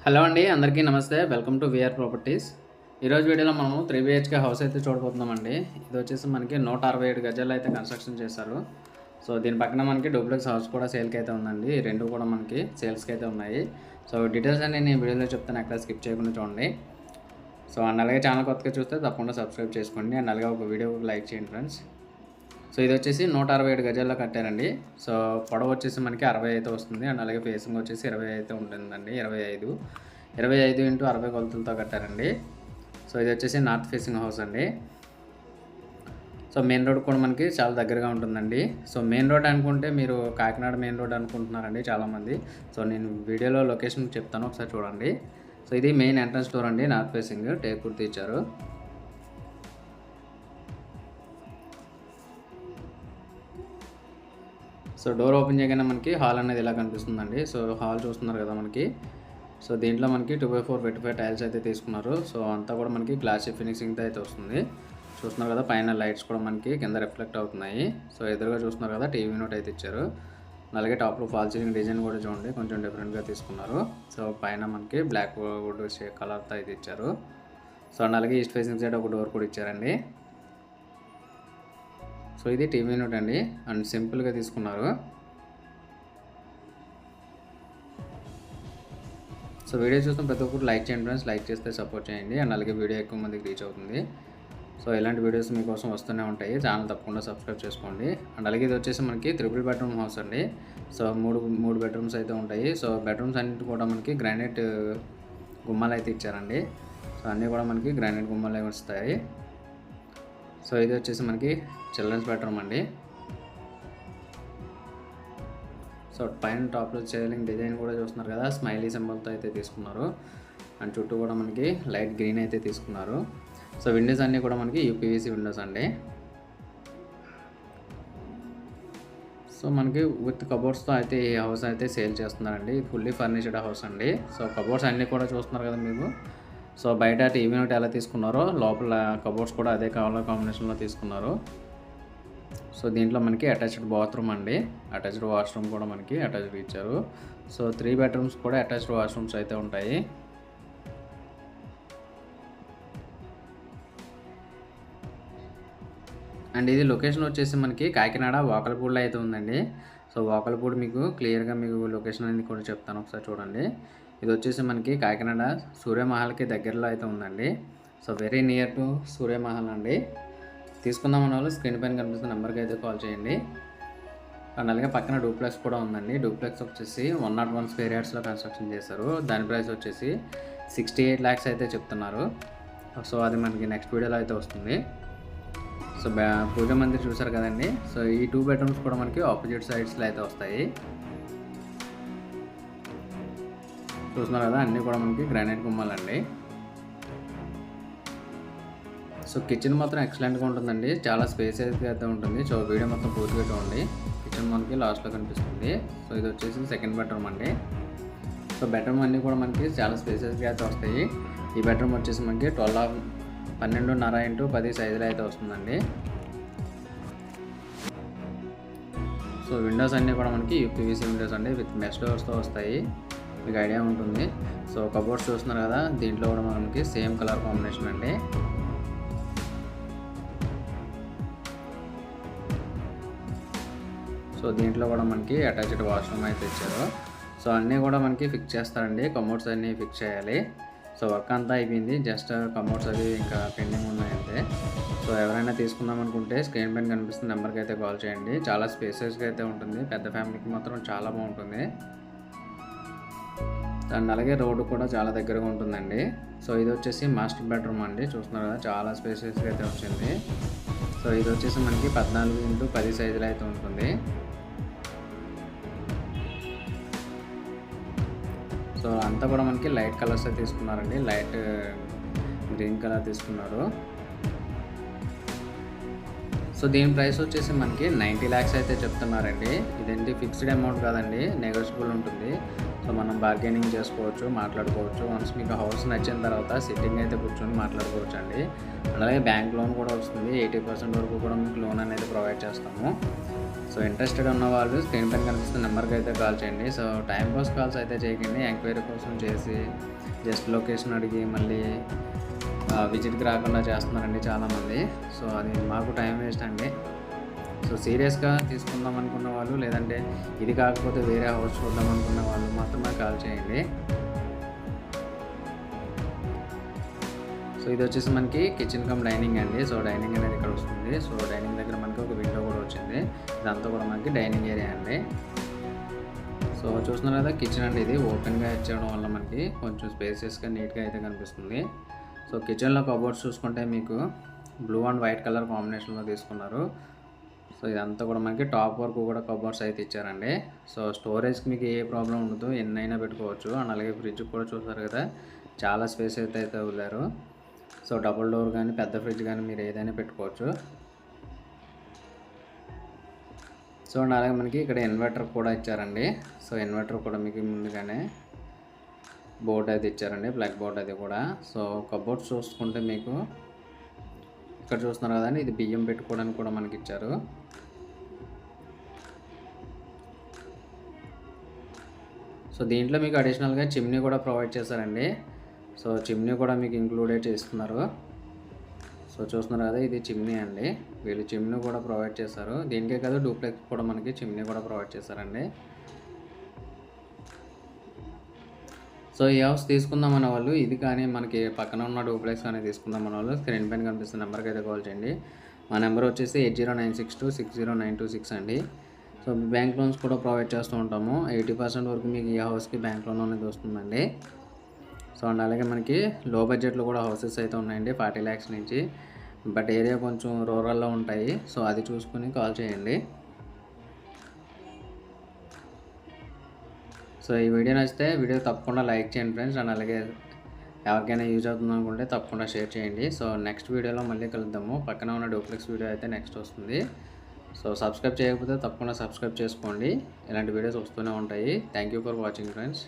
Hello అండి, అందరికీ నమస్తే. Welcome to VR Properties. ఈరోజు వీడియోలో మనము 3 BHK హౌస్ అయితే చూడబోతున్నామండి. ఇది వచ్చేసి మనకి 167 గజాల్లో అయితే కన్స్ట్రక్షన్ చేశారు. సో దీని పక్కన మనకి డూప్లెక్స్ హౌస్ కూడా సేల్కి అయితే ఉందండి. ఈ రెండు కూడా మనకి సేల్స్కి అయితే ఉన్నాయి. సో డీటెయిల్స్ అన్ని నేను వీడియోలో చెప్తాను, ఎక్కడ స్కిప్ చేయకుండా చూడండి. సో అండ్ అలాగే ఛానల్ కొత్తగా చూస్తే తప్పకుండా సబ్స్క్రైబ్ చేసుకోండి. అండ్ అలాగే ఒక వీడియో లైక్ చేయండి ఫ్రెండ్స్. సో ఇది వచ్చేసి 167 గజాల్లో కట్టారండి. సో పొడవు వచ్చేసి మనకి 60 అయితే వస్తుంది. అండ్ అలాగే ఫేసింగ్ వచ్చేసి 20 అయితే ఉంటుందండి. 25 ఇంటూ 60 కొలతలతో కట్టారండి. సో ఇది వచ్చేసి నార్త్ ఫేసింగ్ హౌస్ అండి. సో మెయిన్ రోడ్ కూడా మనకి చాలా దగ్గరగా ఉంటుందండి. సో మెయిన్ రోడ్ అనుకుంటే మీరు కాకినాడ మెయిన్ రోడ్ అనుకుంటున్నారండి చాలామంది. సో నేను వీడియోలో లొకేషన్ చెప్తాను, ఒకసారి చూడండి. సో ఇది మెయిన్ ఎంట్రన్స్ డోర్ అండి, నార్త్ ఫేసింగ్ టేక్ కుర్తి ఇచ్చారు. సో డోర్ ఓపెన్ చేయగానే మనకి హాల్ అనేది ఇలా కనిపిస్తుందండి. సో హాల్ చూస్తున్నారు కదా మనకి. సో దీంట్లో మనకి 2x4 25 టైల్స్ అయితే తీసుకున్నారు. సో అంతా కూడా మనకి గ్లాసీ ఫినిషింగ్తో అయితే వస్తుంది. చూస్తున్నారు కదా, పైన లైట్స్ కూడా మనకి కింద రిఫ్లెక్ట్ అవుతున్నాయి. సో ఎదురుగా చూస్తున్నారు కదా, టీవీ నోట్ అయితే ఇచ్చారు. అలాగే టాప్లో ఫాల్ సీలింగ్ డిజైన్ కూడా చూడండి, కొంచెం డిఫరెంట్గా తీసుకున్నారు. సో పైన మనకి బ్లాక్ వుడ్ కలర్తో అయితే ఇచ్చారు. సో అండ్ అలాగే ఈస్ట్ ఫేసింగ్ సైడ్ ఒక డోర్ కూడా ఇచ్చారండి. సో ఇది టీవీ యూనిట్ అండి, అండ్ సింపుల్గా తీసుకున్నారు. సో వీడియో చూస్తున్న ప్రతి ఒక్కరు లైక్ చేయండి ఫ్రెండ్స్, లైక్ చేస్తే సపోర్ట్ చేయండి. అండ్ అలాగే వీడియో ఎక్కువ మందికి రీచ్ అవుతుంది. సో ఇలాంటి వీడియోస్ మీకోసం వస్తూనే ఉంటాయి, ఛానల్ తప్పకుండా సబ్స్క్రైబ్ చేసుకోండి. అండ్ అలాగే ఇది వచ్చేసి మనకి 3 బెడ్రూమ్ హౌస్ అండి. సో మూడు బెడ్రూమ్స్ అయితే ఉంటాయి. సో బెడ్రూమ్స్ అన్నిటి కూడా మనకి గ్రానైట్ గుమ్మాలు అయితే ఇచ్చారండి. సో అన్నీ కూడా మనకి గ్రానైట్ గుమ్మాలు వస్తాయి. సో ఇది వచ్చేసి మనకి చిల్డ్రన్స్ బెడ్రూమ్ అండి. సో పైన టాప్లో సీలింగ్ డిజైన్ కూడా చూస్తున్నారు కదా, స్మైలీ సింబల్తో అయితే తీసుకున్నారు. అండ్ చుట్టూ కూడా మనకి లైట్ గ్రీన్ అయితే తీసుకున్నారు. సో విండోస్ అన్నీ కూడా మనకి యూపీవీసీ విండోస్ అండి. సో మనకి విత్ కబోర్డ్స్తో అయితే ఈ హౌస్ అయితే సేల్ చేస్తున్నారండి. ఫుల్లీ ఫర్నిష్డ్ హౌస్ అండి. సో కబోర్డ్స్ అన్నీ కూడా చూస్తున్నారు కదా మీకు. సో బయట టీవీ యూనిట్ ఎలా తీసుకున్నారో లోపల కబోర్డ్స్ కూడా అదే కలర్ కాంబినేషన్లో తీసుకున్నారు. సో దీంట్లో మనకి అటాచ్డ్ బాత్రూమ్ అండి, అటాచ్డ్ వాష్రూమ్ కూడా మనకి అటాచ్డ్ ఇచ్చారు. సో 3 బెడ్రూమ్స్ కూడా అటాచ్డ్ వాష్రూమ్స్ అయితే ఉంటాయి. అండ్ ఇది లొకేషన్ వచ్చేసి మనకి కాకినాడ వాకలపూడిలో అయితే ఉందండి. సో వాకలపూడి మీకు క్లియర్గా మీకు లొకేషన్ అనేది కూడా చెప్తాను, ఒకసారి చూడండి. ఇది వచ్చేసి మనకి కాకినాడ సూర్యమహల్కి దగ్గరలో అయితే ఉందండి. So very near to Surya Mahal అండి. తీసుకుందామన్న వాళ్ళు స్క్రీన్ పైన కనిపిస్తున్న నెంబర్కి అయితే కాల్ చేయండి. అండ్ అలాగే పక్కన డూప్లెక్స్ కూడా ఉందండి. డూప్లెక్స్ వచ్చేసి 101 స్క్వేర్ యార్డ్స్లో కన్స్ట్రక్షన్ చేశారు. దాని ప్రైస్ వచ్చేసి 68 lakhs అయితే చెప్తున్నారు. సో అది మనకి నెక్స్ట్ వీడియోలో అయితే వస్తుంది. సో పూజ మందిర్ చూసారు కదండి. సో ఈ 2 బెడ్రూమ్స్ కూడా మనకి ఆపోజిట్ సైడ్స్లో అయితే వస్తాయి. చూస్తున్నారు కదా, అన్నీ కూడా మనకి గ్రానైట్ గుమ్మాలండి. సో కిచెన్ మాత్రం ఎక్సలెంట్గా ఉంటుందండి, చాలా స్పేసెస్గా అయితే ఉంటుంది. సో వీడియో మొత్తం పూర్తిగా చూడండి. కిచెన్ మనకి లాస్ట్లో కనిపిస్తుంది. సో ఇది వచ్చేసి సెకండ్ బెడ్రూమ్ అండి. సో బెడ్రూమ్ అన్నీ కూడా మనకి చాలా స్పేసెస్గా అయితే వస్తాయి. ఈ బెడ్రూమ్ వచ్చేసి మనకి 12.5 ఇంటూ 10 సైజులో అయితే వస్తుందండి. సో విండోస్ అన్నీ కూడా మనకి యూపీవీసీ విండోస్ అండి, విత్ మెష్ డోర్స్తో వస్తాయి, మీకు ఐడియా ఉంటుంది. సో కబోర్డ్స్ చూస్తున్నారు కదా, దీంట్లో కూడా మనకి సేమ్ కలర్ కాంబినేషన్ అండి. సో దీంట్లో కూడా మనకి అటాచ్డ్ వాష్రూమ్ అయితే ఇచ్చారు. సో అన్నీ కూడా మనకి ఫిక్స్ చేస్తారండి, కమోడ్స్ అన్నీ ఫిక్స్ చేయాలి. సో వర్క్ అంతా అయిపోయింది, జస్ట్ కమోడ్స్ అవి ఇంకా పెండింగ్ ఉన్నాయంతే. సో ఎవరైనా తీసుకుందాం అనుకుంటే స్క్రీన్ పైన కనిపిస్తున్న నెంబర్కి అయితే కాల్ చేయండి. చాలా స్పేసెస్గా అయితే ఉంటుంది, పెద్ద ఫ్యామిలీకి మాత్రం చాలా బాగుంటుంది. అండ్ అలాగే రోడ్డు కూడా చాలా దగ్గరగా ఉంటుందండి. సో ఇది వచ్చేసి మాస్టర్ బెడ్రూమ్ అండి. చూస్తున్నారు కదా, చాలా స్పేసెస్గా అయితే వచ్చింది. సో ఇది వచ్చేసి మనకి 14 ఇంటూ 10 సైజులో అయితే ఉంటుంది. సో అంతా కూడా మనకి లైట్ కలర్స్ తీసుకున్నారండి, లైట్ గ్రీన్ కలర్ తీసుకున్నారు. సో దీని ప్రైస్ వచ్చేసి మనకి 90 lakhs అయితే చెప్తున్నారండి. ఇదేంటి ఫిక్స్డ్ అమౌంట్ కాదండి, నెగోషియబుల్ ఉంటుంది. సో మనం బార్గెనింగ్ చేసుకోవచ్చు, మాట్లాడుకోవచ్చు. వన్స్ మీకు హౌస్ నచ్చిన తర్వాత సిట్టింగ్ అయితే కూర్చొని మాట్లాడుకోవచ్చు అండి. అలాగే బ్యాంక్ లోన్ కూడా వస్తుంది, 80% వరకు కూడా మీకు లోన్ అనేది ప్రొవైడ్ చేస్తాము. సో ఇంట్రెస్టెడ్ ఉన్న వాళ్ళు స్క్రీన్ పైన కనిపిస్తున్న నెంబర్కి అయితే కాల్ చేయండి. సో టైం పాస్ కాల్స్ అయితే చేయకండి. ఎంక్వైరీ కోసం చేసి జస్ట్ లొకేషన్ అడిగి మళ్ళీ విజిట్కి రాకుండా చేస్తున్నారండి చాలామంది. సో అది మాకు టైం వేస్ట్ అండి. సో సీరియస్గా తీసుకుందాం అనుకున్న వాళ్ళు, లేదంటే ఇది కాకపోతే వేరే హౌస్ చూద్దాం అనుకున్న వాళ్ళు మాత్రమే కాల్ చేయండి. సో ఇది వచ్చేసి మనకి కిచెన్ కమ్ డైనింగ్ అండి. సో డైనింగ్ అనేది ఇక్కడ వస్తుంది. సో డైనింగ్ దగ్గర మనకి ఒక విండో కూడా వచ్చింది. ఇదంతా కూడా మనకి డైనింగ్ ఏరియా అండి. సో చూస్తున్నారు కదా, కిచెన్ అండి. ఇది ఓపెన్గా ఇచ్చేయడం వల్ల మనకి కొంచెం స్పేసియస్గా నీట్గా అయితే కనిపిస్తుంది. సో కిచెన్లో కబోర్డ్స్ చూసుకుంటే మీకు బ్లూ అండ్ వైట్ కలర్ కాంబినేషన్లో తీసుకున్నారు. సో ఇదంతా కూడా మనకి టాప్ వరకు కూడా కబోర్డ్స్ అయితే ఇచ్చారండి. సో స్టోరేజ్కి మీకు ఏ ప్రాబ్లం ఉండదు, ఎన్నైనా పెట్టుకోవచ్చు. అండ్ అలాగే ఫ్రిడ్జ్ కూడా చూసారు కదా, చాలా స్పేస్ అయితే వదిలారు. సో డబుల్ డోర్ కానీ పెద్ద ఫ్రిడ్జ్ కానీ మీరు ఏదైనా పెట్టుకోవచ్చు. సో అండ్ అలాగే మనకి ఇక్కడ ఇన్వర్టర్ కూడా ఇచ్చారండి. సో ఇన్వర్టర్ కూడా మీకు ముందుగానే బోర్డు అయితే ఇచ్చారండి, బ్లాక్ బోర్డ్ అది కూడా. సో కబోర్డ్స్ చూసుకుంటే మీకు ఇక్కడ చూస్తున్నారు కదండి, ఇది బియ్యం పెట్టుకోవడానికి కూడా మనకి ఇచ్చారు. సో దీంట్లో మీకు అడిషనల్గా చిమ్నీ కూడా ప్రొవైడ్ చేశారండి. సో చిమ్నీ కూడా మీకు ఇంక్లూడెడ్ చేస్తున్నారు. సో చూస్తున్నారు కదా, ఇది చిమ్నీ అండి. వీళ్ళు చిమ్నీ కూడా ప్రొవైడ్ చేశారు. దీనికే కదా డూప్లెక్స్ కూడా మనకి చిమ్నీ కూడా ప్రొవైడ్ చేశారండి. సో ఈ హౌస్ తీసుకుందామన్న వాళ్ళు, ఇది కానీ మనకి పక్కన ఉన్న డూప్లెక్స్ కానీ తీసుకుందామన్న వాళ్ళు స్క్రీన్ పైన కనిపిస్తున్న నెంబర్కి అయితే కాల్ చేయండి. మా నెంబర్ వచ్చేసి 8096260926 అండి. సో బ్యాంక్ లోన్స్ కూడా ప్రొవైడ్ చేస్తూ ఉంటాము. 80% వరకు మీకు ఈ హౌస్కి బ్యాంక్ లోన్ అనేది వస్తుందండి. సో అండ్ అలాగే మనకి లో బడ్జెట్లో కూడా హౌసెస్ అయితే ఉన్నాయండి, 40 lakhs నుంచి. బట్ ఏరియా కొంచెం రూరల్లో ఉంటాయి. సో అది చూసుకుని కాల్ చేయండి. సో ఈ వీడియో నచ్చితే వీడియో తప్పకుండా లైక్ చేయండి ఫ్రెండ్స్. అండ్ అలాగే ఎవరికైనా యూజ్ అవుతుంది అనుకుంటే తప్పకుండా షేర్ చేయండి. సో నెక్స్ట్ వీడియోలో మళ్ళీ కలుద్దాము. పక్కన ఉన్న డూప్లెక్స్ వీడియో అయితే నెక్స్ట్ వస్తుంది. సో సబ్స్క్రైబ్ చేయకపోతే తప్పకుండా సబ్స్క్రైబ్ చేసుకోండి. ఇలాంటి వీడియోస్ వస్తూనే ఉంటాయి. Thank you for watching friends.